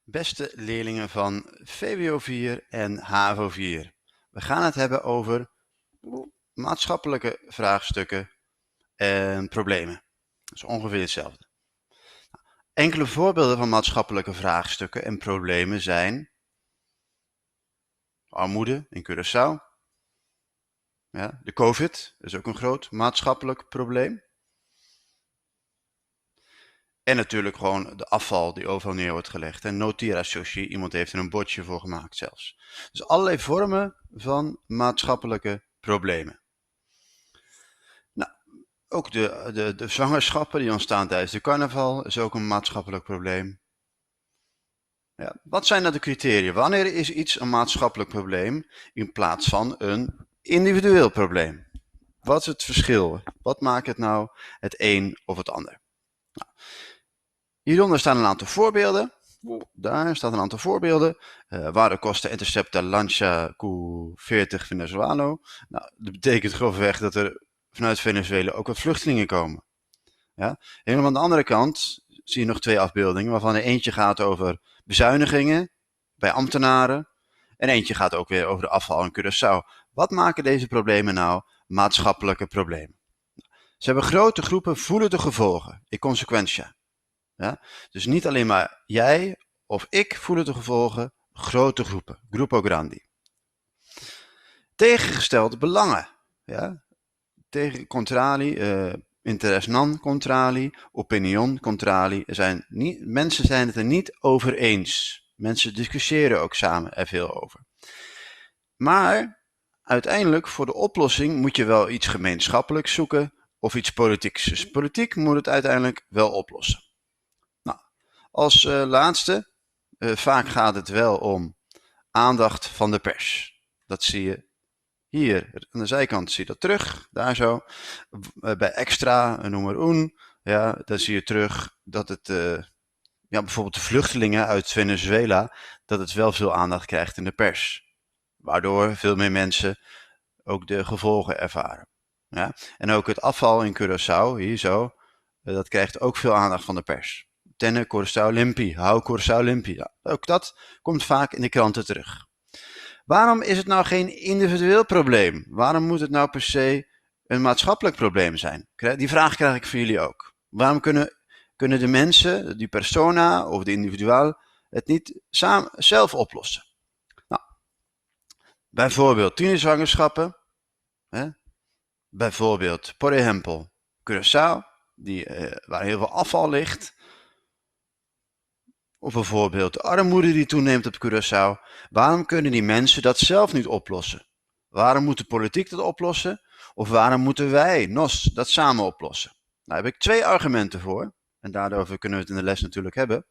Beste leerlingen van VWO 4 en HAVO 4. We gaan het hebben over maatschappelijke vraagstukken en problemen. Dat is ongeveer hetzelfde. Enkele voorbeelden van maatschappelijke vraagstukken en problemen zijn armoede in Curaçao. Ja, de COVID is ook een groot maatschappelijk probleem. En natuurlijk gewoon de afval die overal neer wordt gelegd. En no-tira sushi, iemand heeft er een bordje voor gemaakt zelfs. Dus allerlei vormen van maatschappelijke problemen. Nou, ook de zwangerschappen die ontstaan tijdens de carnaval is ook een maatschappelijk probleem. Ja, wat zijn nou de criteria? Wanneer is iets een maatschappelijk probleem in plaats van een individueel probleem? Wat is het verschil? Wat maakt het nou het een of het ander? Nou, hieronder staan een aantal voorbeelden. Daar staat een aantal voorbeelden. Waarde kosten intercepta Lancia Q40 Venezuela. Nou, dat betekent grofweg dat er vanuit Venezuela ook wat vluchtelingen komen. Ja? Helemaal aan de andere kant zie je nog twee afbeeldingen, waarvan er eentje gaat over bezuinigingen bij ambtenaren en eentje gaat ook weer over de afval in Curaçao. Wat maken deze problemen nou maatschappelijke problemen? Ze hebben grote groepen voelen de gevolgen, in consequentia. Ja? Dus niet alleen maar jij of ik voelen de gevolgen, grote groepen, gruppo grandi. Tegengestelde belangen, ja? Tegen contrali, interesse non contrali, opinion contrali. Mensen zijn het er niet over eens. Mensen discussiëren ook samen er veel over. Maar uiteindelijk voor de oplossing moet je wel iets gemeenschappelijks zoeken of iets politieks. Dus politiek moet het uiteindelijk wel oplossen. Nou, als laatste, vaak gaat het wel om aandacht van de pers. Dat zie je hier aan de zijkant, zie je dat terug, daar zo. Bij extra, nummer 1, ja, dan zie je terug dat het, bijvoorbeeld de vluchtelingen uit Venezuela, dat het wel veel aandacht krijgt in de pers. Waardoor veel meer mensen ook de gevolgen ervaren. Ja? En ook het afval in Curaçao, hier zo, dat krijgt ook veel aandacht van de pers. Tenne Curaçao limpi, hou Curaçao limpi. Ja, ook dat komt vaak in de kranten terug. Waarom is het nou geen individueel probleem? Waarom moet het nou per se een maatschappelijk probleem zijn? Die vraag krijg ik van jullie ook. Waarom kunnen de mensen, die persona of de individuaal, het niet zelf oplossen? Nou, bijvoorbeeld tienerzwangerschappen. Bijvoorbeeld, por ejemplo, Curaçao, waar heel veel afval ligt. Of bijvoorbeeld de armoede die toeneemt op Curaçao. Waarom kunnen die mensen dat zelf niet oplossen? Waarom moet de politiek dat oplossen? Of waarom moeten wij, NOS, dat samen oplossen? Nou, daar heb ik twee argumenten voor. En daarover kunnen we het in de les natuurlijk hebben.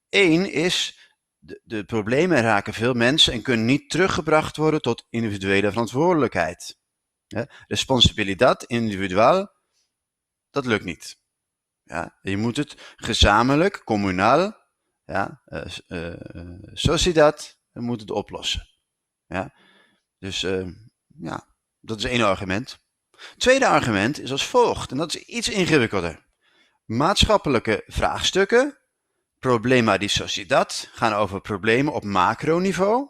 Eén is, de problemen raken veel mensen en kunnen niet teruggebracht worden tot individuele verantwoordelijkheid. Responsabilidad individual, dat lukt niet. Ja, je moet het gezamenlijk, communaal, sociedad, moet het oplossen. Ja? Dus dat is één argument. Tweede argument is als volgt, en dat is iets ingewikkelder. Maatschappelijke vraagstukken, problema di sociedad, gaan over problemen op macroniveau.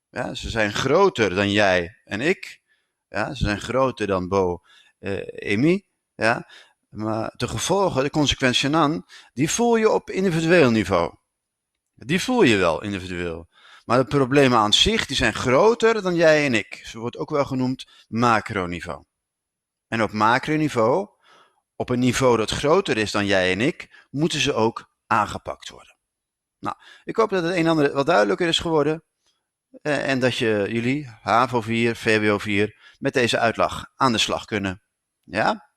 Ja, ze zijn groter dan jij en ik. Ja, ze zijn groter dan Bo, Emi. Ja. Maar de gevolgen, de consequentieën, die voel je op individueel niveau. Die voel je wel individueel. Maar de problemen aan zich, die zijn groter dan jij en ik. Ze wordt ook wel genoemd macroniveau. En op macroniveau, op een niveau dat groter is dan jij en ik, moeten ze ook aangepakt worden. Nou, ik hoop dat het een en ander wat duidelijker is geworden. En dat jullie, HAVO 4, VWO 4, met deze uitleg aan de slag kunnen. Ja?